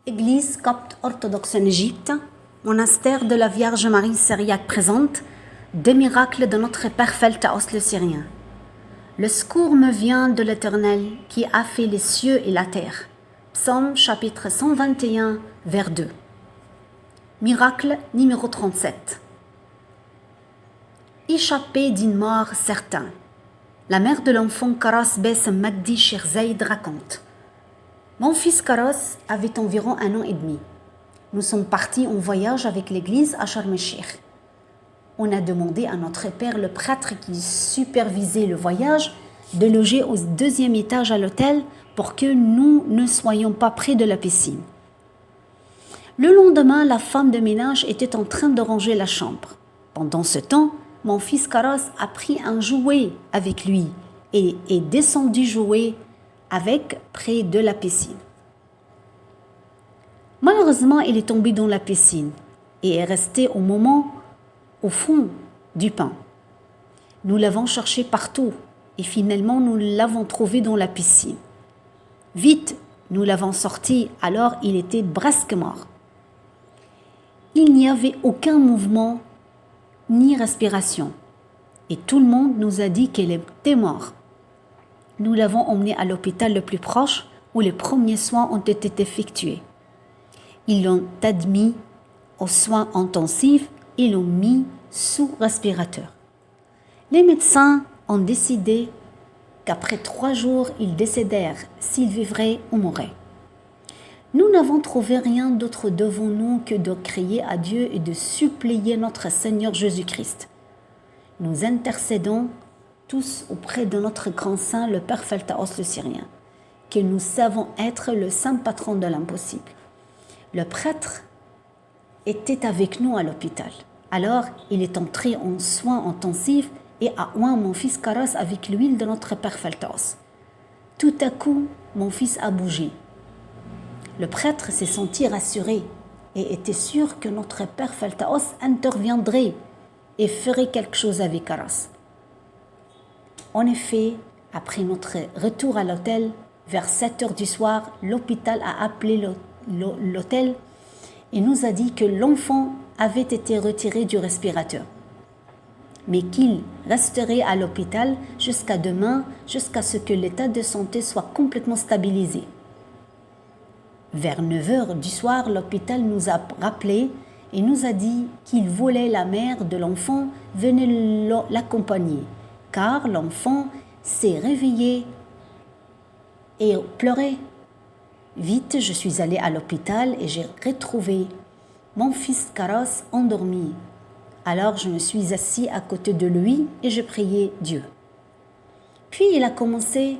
Église copte orthodoxe en Égypte, monastère de la Vierge Marie syriaque présente, deux miracles de notre Père Pheltaos le Syrien. Le secours me vient de l'Éternel qui a fait les cieux et la terre. Psaume chapitre 121, vers 2. Miracle numéro 37. Échappé d'une mort certaine. La mère de l'enfant Karas Bessem Magdi Sheikh Zaïd raconte. Mon fils Karas avait environ 1 an et demi. Nous sommes partis en voyage avec l'église à Sharm el-Sheikh. On a demandé à notre père, le prêtre qui supervisait le voyage, de loger au 2e étage à l'hôtel pour que nous ne soyons pas près de la piscine. Le lendemain, la femme de ménage était en train de ranger la chambre. Pendant ce temps, mon fils Karas a pris un jouet avec lui et est descendu jouer avec près de la piscine. Malheureusement, il est tombé dans la piscine et est resté au fond du pain. Nous l'avons cherché partout et finalement nous l'avons trouvé dans la piscine. Vite, nous l'avons sorti, alors il était presque mort. Il n'y avait aucun mouvement ni respiration et tout le monde nous a dit qu'il était mort. Nous l'avons emmené à l'hôpital le plus proche où les premiers soins ont été effectués. Ils l'ont admis aux soins intensifs et l'ont mis sous respirateur. Les médecins ont décidé qu'après 3 jours, ils décédèrent s'ils vivraient ou mourraient. Nous n'avons trouvé rien d'autre devant nous que de crier à Dieu et de supplier notre Seigneur Jésus-Christ. Nous intercédons tous auprès de notre grand saint, le Père Pheltaos le Syrien, que nous savons être le saint patron de l'impossible. Le prêtre était avec nous à l'hôpital. Alors, il est entré en soins intensifs et a oint mon fils Karas avec l'huile de notre Père Pheltaos. Tout à coup, mon fils a bougé. Le prêtre s'est senti rassuré et était sûr que notre Père Pheltaos interviendrait et ferait quelque chose avec Karas. En effet, après notre retour à l'hôtel, vers 7h du soir, l'hôpital a appelé l'hôtel et nous a dit que l'enfant avait été retiré du respirateur, mais qu'il resterait à l'hôpital jusqu'à demain, jusqu'à ce que l'état de santé soit complètement stabilisé. Vers 9h du soir, l'hôpital nous a rappelé et nous a dit qu'il voulait la mère de l'enfant venir l'accompagner, car l'enfant s'est réveillé et pleurait. Vite, je suis allée à l'hôpital et j'ai retrouvé mon fils Karas endormi. Alors je me suis assis à côté de lui et je priais Dieu. Puis il a commencé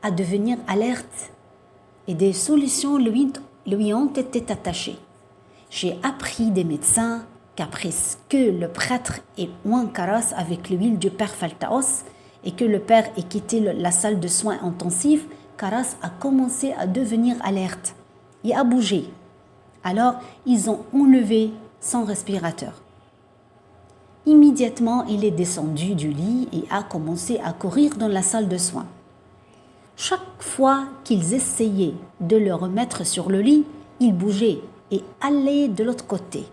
à devenir alerte et des solutions lui ont été attachées. J'ai appris des médecins qu'après que le prêtre ait oint Karas avec l'huile du Père Pheltaos et que le père ait quitté la salle de soins intensifs, Karas a commencé à devenir alerte et à bouger. Alors, ils ont enlevé son respirateur. Immédiatement, il est descendu du lit et a commencé à courir dans la salle de soins. Chaque fois qu'ils essayaient de le remettre sur le lit, il bougeait et allait de l'autre côté.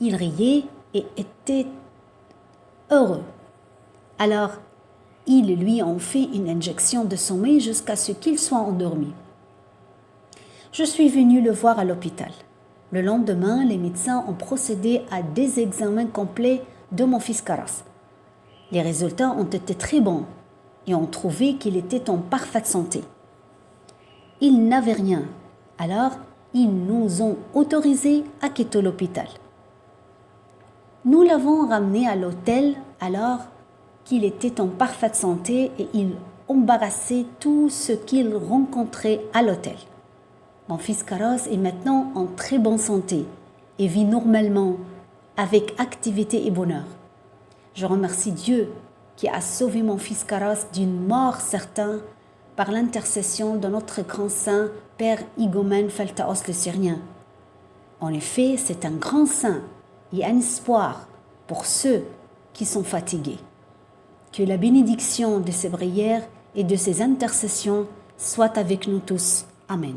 Il riait et était heureux. Alors, ils lui ont fait une injection de sommeil jusqu'à ce qu'il soit endormi. Je suis venue le voir à l'hôpital. Le lendemain, les médecins ont procédé à des examens complets de mon fils Karas. Les résultats ont été très bons et ont trouvé qu'il était en parfaite santé. Il n'avait rien. Alors, ils nous ont autorisés à quitter l'hôpital. Nous l'avons ramené à l'hôtel alors qu'il était en parfaite santé et il embarrassait tout ce qu'il rencontrait à l'hôtel. Mon fils Karas est maintenant en très bonne santé et vit normalement avec activité et bonheur. Je remercie Dieu qui a sauvé mon fils Karas d'une mort certaine par l'intercession de notre grand saint Père Igoumen Pheltaos le Syrien. En effet, c'est un grand saint et un espoir pour ceux qui sont fatigués. Que la bénédiction de ses prières et de ses intercessions soit avec nous tous. Amen.